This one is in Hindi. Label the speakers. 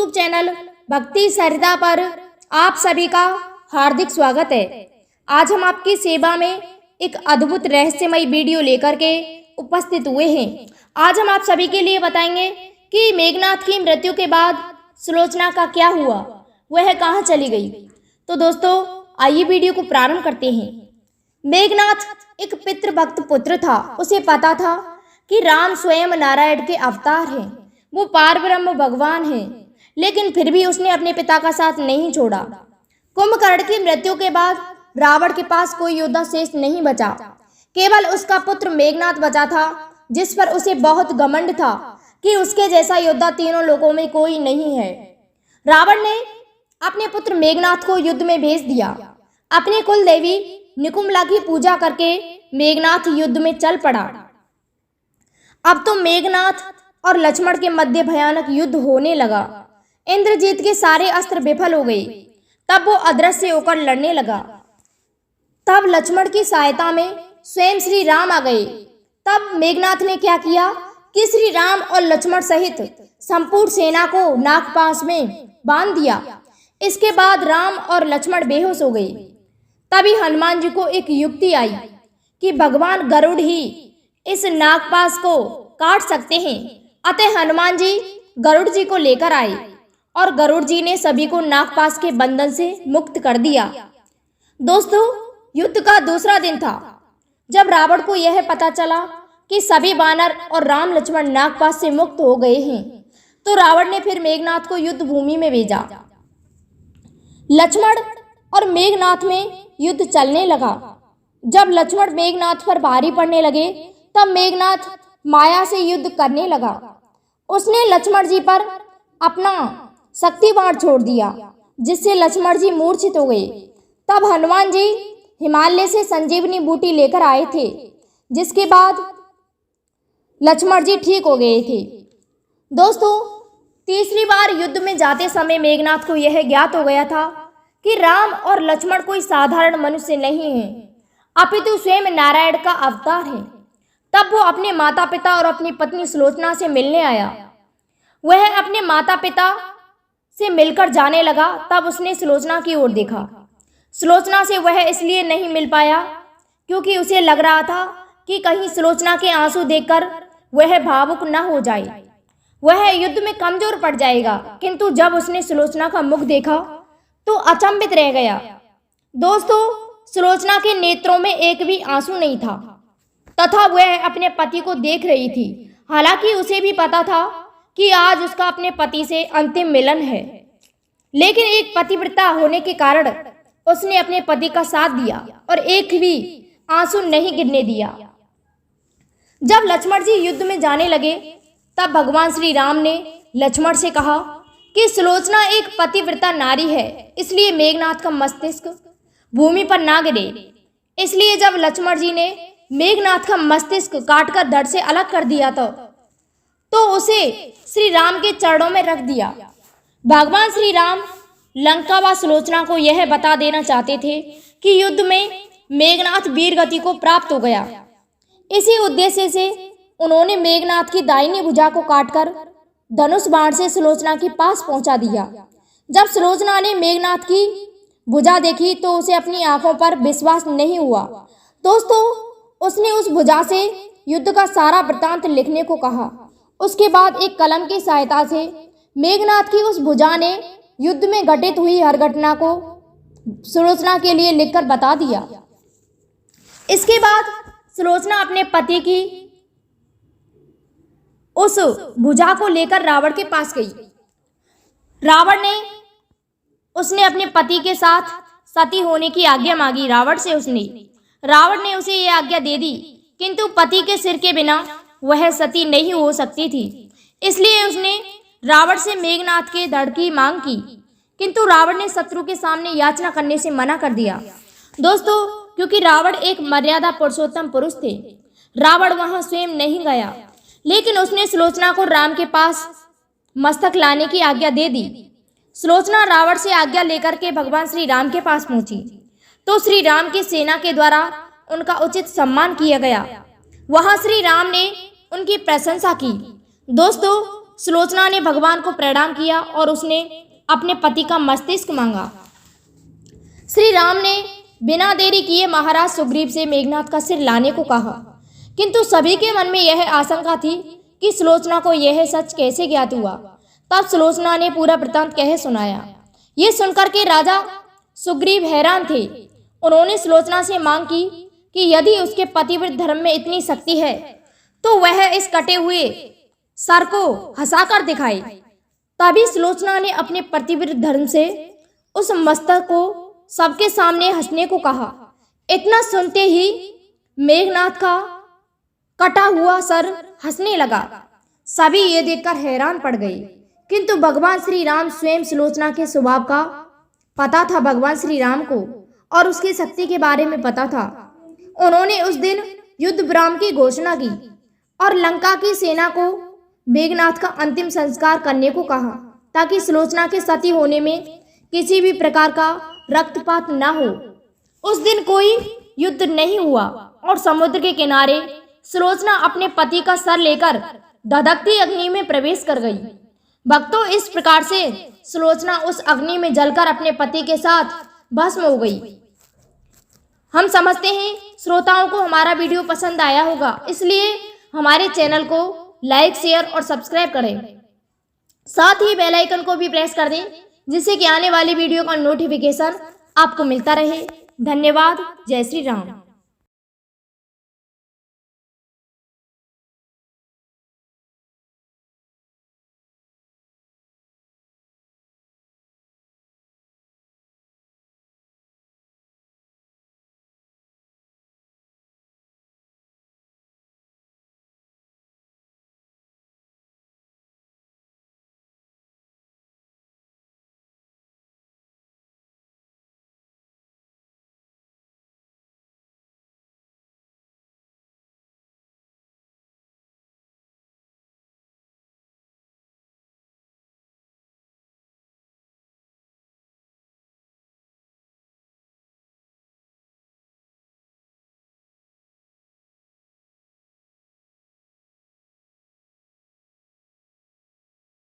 Speaker 1: यूट्यूब चैनल भक्ति सरिता पर आप सभी का हार्दिक स्वागत है। आज हम आपकी सेवा में एक अद्भुत रहस्यमय वीडियो लेकर के उपस्थित हुए हैं। आज हम आप सभी के लिए बताएंगे कि मेघनाथ की मृत्यु के बाद सुलोचना का क्या हुआ, वह कहाँ चली गई। तो दोस्तों आइए वीडियो को प्रारंभ करते हैं। मेघनाथ एक पितृभक्त पुत्र था। उसे पता था कि राम स्वयं नारायण के अवतार हैं, वो पारब्रह्म भगवान हैं, लेकिन फिर भी उसने अपने पिता का साथ नहीं छोड़ा। कुंभकर्ण की मृत्यु के बाद रावण के पास कोई योद्धा शेष नहीं बचा, केवल उसका पुत्र मेघनाथ बचा था, जिस पर उसे बहुत घमंड था कि उसके जैसा योद्धा तीनों लोकों में कोई नहीं है। रावण ने अपने पुत्र मेघनाथ को युद्ध में भेज दिया। अपनी कुल देवी निकुंभला की पूजा करके मेघनाथ युद्ध में चल पड़ा। अब तो मेघनाथ और लक्ष्मण के मध्य भयानक युद्ध होने लगा। इंद्रजीत के सारे अस्त्र विफल हो गए। तब वो अदृश्य होकर लड़ने लगा। तब लक्ष्मण की सहायता में स्वयं श्री राम आ गए। तब मेघनाथ ने क्या किया कि श्री राम और लक्ष्मण सहित संपूर्ण सेना को नागपाश में बांध दिया। इसके बाद राम और लक्ष्मण बेहोश हो गए। तभी हनुमान जी को एक युक्ति आई कि भगवान गरुड़ ही इस नागपाश को काट सकते हैं। अतः हनुमान जी गरुड़ जी को लेकर आए और गरुड़ जी ने सभी को नागपाश के बंधन से मुक्त कर दिया। दोस्तों युद्ध का दूसरा दिन था। जब रावण को यह पता चला कि सभी वानर और राम लक्ष्मण नागपाश से मुक्त हो गए हैं, तो रावण ने फिर मेघनाथ को युद्ध भूमि में भेजा। लक्ष्मण और मेघनाथ में युद्ध चलने लगा। जब लक्ष्मण मेघनाथ पर भारी पड़ने लगे, तब मेघनाथ माया से युद्ध करने लगा। उसने लक्ष्मण जी पर अपना शक्ति बाण छोड़ दिया, जिससे लक्ष्मण जी मूर्छित हो गए। तब हनुमान जी हिमालय से संजीवनी बूटी लेकर आए थे, जिसके बाद लक्ष्मण जी ठीक हो गए थे। दोस्तों तीसरी बार युद्ध में जाते समय मेघनाथ को यह ज्ञात हो गया था कि राम और लक्ष्मण कोई साधारण मनुष्य नहीं है, अपितु स्वयं नारायण का अवतार है। तब वो अपने माता पिता और अपनी पत्नी सुलोचना से मिलने आया। वह अपने माता पिता से मिलकर जाने लगा। तब उसने सुलोचना की ओर देखा। सुलोचना से वह इसलिए नहीं मिल पाया क्योंकि उसे लग रहा था कि कहीं सुलोचना के आंसू देखकर वह भावुक न हो जाए, वह युद्ध में कमजोर पड़ जाएगा। किंतु जब उसने सुलोचना का मुख देखा तो अचंभित रह गया। दोस्तों सुलोचना के नेत्रों में एक भी आंसू नहीं था तथा वह अपने पति को देख रही थी। हालांकि उसे भी पता था कि आज उसका अपने पति से अंतिम मिलन है, लेकिन एक पतिव्रता होने के कारण उसने अपने पति का साथ दिया और एक भी आंसू नहीं गिरने दिया। जब लक्ष्मण जी युद्ध में जाने लगे, तब भगवान श्री राम ने लक्ष्मण से कहा कि सुलोचना एक पतिव्रता नारी है, इसलिए मेघनाथ का मस्तिष्क भूमि पर ना गिरे। इसलिए जब लक्ष्मण जी ने मेघनाथ का मस्तिष्क काटकर धड़ से अलग कर दिया तो उसे श्री राम के चरणों में रख दिया। भगवान श्री राम लंका व सुलोचना को यह बता देना चाहते थे कि युद्ध में मेघनाथ वीर गति को प्राप्त हो गया। इसी उद्देश्य से उन्होंने मेघनाथ की दाहिनी भुजा को काटकर धनुष बाण से सुलोचना के पास पहुंचा दिया। जब सुलोचना ने मेघनाथ की भुजा देखी तो उसे अपनी आंखों पर विश्वास नहीं हुआ। दोस्तों उसने उस भुजा से युद्ध का सारा वृत्तांत लिखने को कहा। उसके बाद एक कलम की सहायता से मेघनाथ की उस भुजा ने युद्ध में घटित हुई हर घटना को सुलोचना के लिए लिखकर बता दिया। इसके बाद सुलोचना अपने पति की उस भुजा को लेकर रावण के पास गई। उसने अपने पति के साथ सती होने की आज्ञा मांगी रावण से। रावण ने उसे यह आज्ञा दे दी, किंतु पति के सिर के बिना वह सती नहीं हो सकती थी। इसलिए उसने रावण से मेघनाथ के धड़ की मांग की, किंतु रावण ने शत्रु के सामने याचना करने से मना कर दिया। दोस्तों क्योंकि रावण एक मर्यादा पुरुषोत्तम पुरुष थे, रावण वहां स्वयं नहीं गया, लेकिन उसने सुलोचना को राम के पास मस्तक लाने की आज्ञा दे दी। सुलोचना रावण से आज्ञा लेकर के भगवान श्री राम के पास पहुंची तो श्री राम की सेना के द्वारा उनका उचित सम्मान किया गया। वहां श्री राम ने उनकी प्रशंसा की। दोस्तों सुलोचना ने भगवान को प्रणाम किया और उसने अपने पति का मस्तिष्क मांगा। श्री राम ने बिना देरी किए महाराज सुग्रीव से मेघनाथ का सिर लाने को कहा, किंतु सभी के मन में यह आशंका थी कि सुलोचना को यह सच कैसे ज्ञात हुआ। तब सुलोचना ने पूरा वृत्तांत कह सुनाया। ये सुनकर के राजा सुग्रीव हैरान थे। उन्होंने सुलोचना से मांग की कि यदि उसके पतिव्रत धर्म में इतनी शक्ति है तो वह इस कटे हुए सर को हंसाकर दिखाए। तभी सुलोचना ने अपने पतिव्रत धर्म से उस मस्तक को सबके सामने हंसने को कहा। इतना सुनते ही मेघनाथ का कटा हुआ सर हंसने लगा। सभी ये देखकर हैरान पड़ गए, किंतु भगवान श्री राम स्वयं सुलोचना के स्वभाव का पता था। भगवान श्री राम को और उसकी शक्ति के बारे में पता था। उन्होंने उस दिन युद्ध विराम की घोषणा की और लंका की सेना को मेघनाथ का अंतिम संस्कार करने को कहा, ताकि सुलोचना के सती होने में किसी भी प्रकार का रक्तपात न हो। उस दिन कोई युद्ध नहीं हुआ और समुद्र के किनारे सुलोचना अपने पति का सर लेकर धधकती अग्नि में प्रवेश कर गई। भक्तों, इस प्रकार से सुलोचना उस अग्नि में जलकर अपने पति के साथ भस्म हो गई। हम समझते हैं श्रोताओं को हमारा वीडियो पसंद आया होगा, इसलिए हमारे चैनल को लाइक, शेयर और सब्सक्राइब करें। साथ ही बेल आइकन को भी प्रेस कर दें, जिससे कि आने वाली वीडियो का नोटिफिकेशन आपको मिलता रहे। धन्यवाद। जय श्री राम।